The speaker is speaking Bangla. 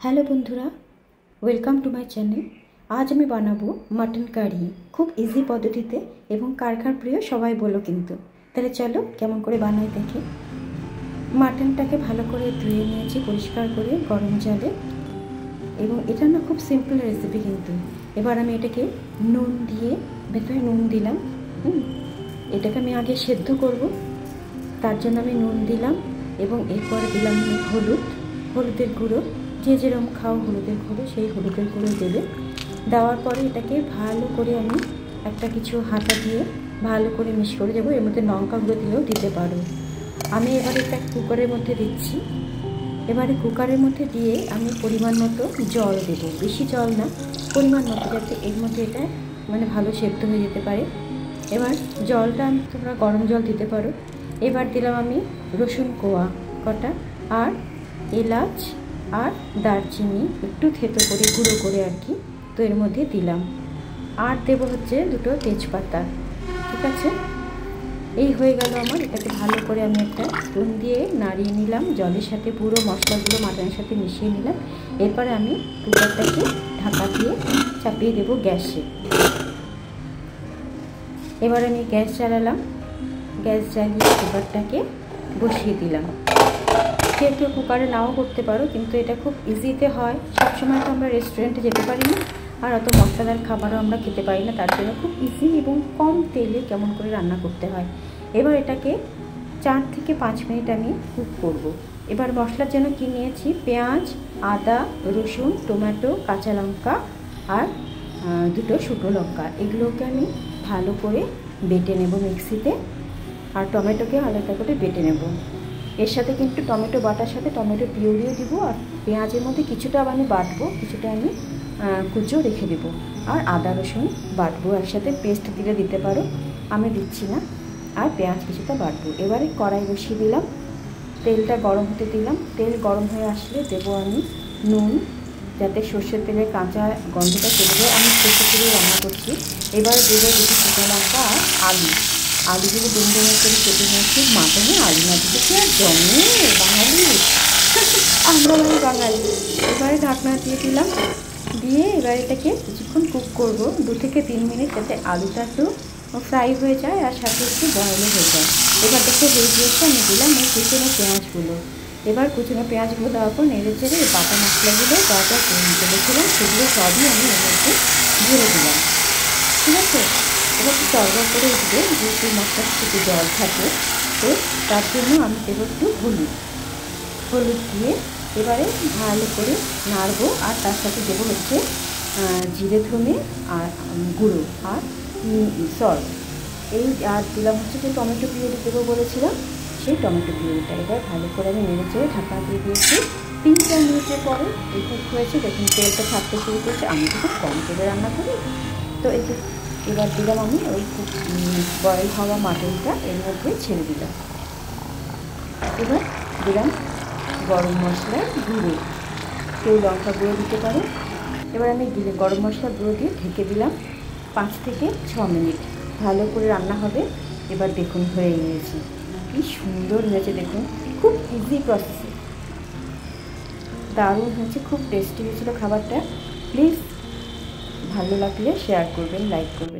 হ্যালো বন্ধুরা, ওয়েলকাম টু মাই চ্যানেল। আজ আমি বানাবো মাটন কারি, খুব ইজি পদ্ধতিতে এবং কার কার প্রিয় সবাই বলো কিন্তু। তাহলে চলো কেমন করে বানাই দেখি। মাটনটাকে ভালো করে ধুয়ে নিয়েছি পরিষ্কার করে গরম জলে, এবং এটা না খুব সিম্পল রেসিপি কিন্তু। এবার আমি এটাকে নুন দিয়ে, ভেতরে নুন দিলাম। এটাকে আমি আগে সেদ্ধ করব, তার জন্য আমি নুন দিলাম এবং এরপরে দিলাম হলুদের গুঁড়ো। যে যেরকম খাও হলুদের গুঁড়ো, সেই হলুদের গুঁড়ো দেবে। দেওয়ার পরে এটাকে ভালো করে আমি একটা কিছু হাতা দিয়ে ভালো করে মিক্স করে দেবো। এর মধ্যে লঙ্কা গুঁড়ো দিলেও দিতে পারো। আমি এবারে এটা কুকারের মধ্যে দিচ্ছি। এবারে কুকারের মধ্যে দিয়ে আমি পরিমাণ মতো জল দেবো, বেশি জল না, পরিমাণ মতো, যাতে এর মধ্যে এটা মানে ভালো সেদ্ধ হয়ে যেতে পারে। এবার জলটা তোমরা গরম জল দিতে পারো। এবার দিলাম আমি রসুন কোয়া কটা, আর এলাচ আর দারচিনি একটু থেতো করে গুঁড়ো করে আর কি, তো এর মধ্যে দিলাম। আর দেবো হচ্ছে দুটো তেজপাতা। ঠিক আছে, এই হয়ে গেল আমার। এটাকে ভালো করে আমি একটা স্পুন দিয়ে নাড়িয়ে নিলাম, জলের সাথে পুরো মশলাগুলো মাটনের সাথে মিশিয়ে নিলাম। এরপরে আমি কুকারটাকে ঢাকা দিয়ে চাপিয়ে দেবো গ্যাসে। এবার আমি গ্যাস জ্বালালাম, গ্যাস জ্বালিয়ে কুকারটাকে বসিয়ে দিলাম। কেউ কুকারে নাও করতে পারো, কিন্তু এটা খুব ইজিতে হয়। সবসময় তো আমরা রেস্টুরেন্টে যেতে পারি না, আর অত মশলাদার খাবারও আমরা খেতে পারি না, তার জন্য খুব ইজি এবং কম তেলে কেমন করে রান্না করতে হয়। এবার এটাকে 4 থেকে 5 মিনিট আমি কুক করব। এবার মশলার জন্য কি নিয়েছি, পেঁয়াজ, আদা, রসুন, টমেটো, কাঁচা লঙ্কা আর দুটো শুকনো লঙ্কা, এগুলোকে আমি ভালো করে বেটে নেব মিক্সিতে। আর টমেটোকে হালকা করে বেটে নেব। এর সাথে কিন্তু টমেটো বাটার সাথে টমেটো পিউরিও দিব, আর পেঁয়াজের মধ্যে কিছুটা আমি বাটবো, কিছুটা আমি কুচো রেখে দেবো। আর আদা রসুন বাটবো একসাথে, পেস্ট দিলে দিতে পারো, আমি দিচ্ছি না। আর পেঁয়াজ কিছুটা বাটবো। এবারে কড়াই বসিয়ে দিলাম, তেলটা গরম হতে দিলাম। তেল গরম হয়ে আসলে দেবো আমি নুন, যাতে সর্ষের তেলের কাঁচা গন্ধটা চলে যায়। আমি সর্ষের তেলে রান্না করছি। এবার দেবো দুটো শুকনো লঙ্কা আর আলুগুলো দুমদুমে করে কেটে নিয়েছি। মাটনে আলু না দিতে কি আর জমে বাঙালি, আমরা বাঙালি। এবারে ঢাকনা দিয়ে দিলাম, দিয়ে এবার এটাকে কিছুক্ষণ কুক করবো, 2 থেকে 3 মিনিট, যাতে আলুটা একটু ফ্রাই হয়ে যায় আর সাথে একটু বয়েলও হয়ে যায়। এবার দেখো হয়ে গিয়েছে, আমি দিলাম এই কুচনো পেঁয়াজগুলো। এবার কুচনো পেঁয়াজগুলো দেওয়ার পর নেড়ে চেড়ে এই বাটা মশলাগুলো যা যা করেছিলাম সেগুলো সবই আমি এর মধ্যে ঢেলে দিলাম। ঠিক আছে, এবার একটু তরকার করে উঠবে, যেহেতু মশলার থেকে জল থাকে, তো তার জন্য আমি দেবো একটু হলুদ দিয়ে এবারে ভালো করে নাড়বো। আর তার সাথে দেবো হচ্ছে জিরে ধনে আর গুঁড়ো আর সল্ট, এই আর দিলাম হচ্ছে যে টমেটো পিউরি দেবো বলেছিলাম, সেই টমেটো পিউরিটা। এবার ভালো করে আমি নেড়ে চেড়ে ঢাকা দিয়ে দিয়েছি। 3-4 মিনিটের পরে এই কুক হয়েছে, দেখুন তেলটা ছাড়তে শুরু করছে। আমি তো খুব কম তেলে রান্না করি, তো এবার দিলাম আমি ওই বয়েল হওয়া মাটনটা এর মধ্যে ছেড়ে দিলাম। এবার দিলাম গরম মশলার গুঁড়ো, কেউ লঙ্কা গুঁড়ো দিতে পারে। এবার আমি গরম মশলার গুঁড়ো দিয়ে ঢেকে দিলাম 5 থেকে 6 মিনিট, ভালো করে রান্না হবে। এবার দেখুন হয়ে গিয়েছে, কি সুন্দর হয়েছে দেখুন, খুব ইজি প্রসেসে, দারুণ হয়েছে, খুব টেস্টি হয়েছিল খাবারটা। প্লিজ ভালো লাগলে শেয়ার করবেন, লাইক করবেন।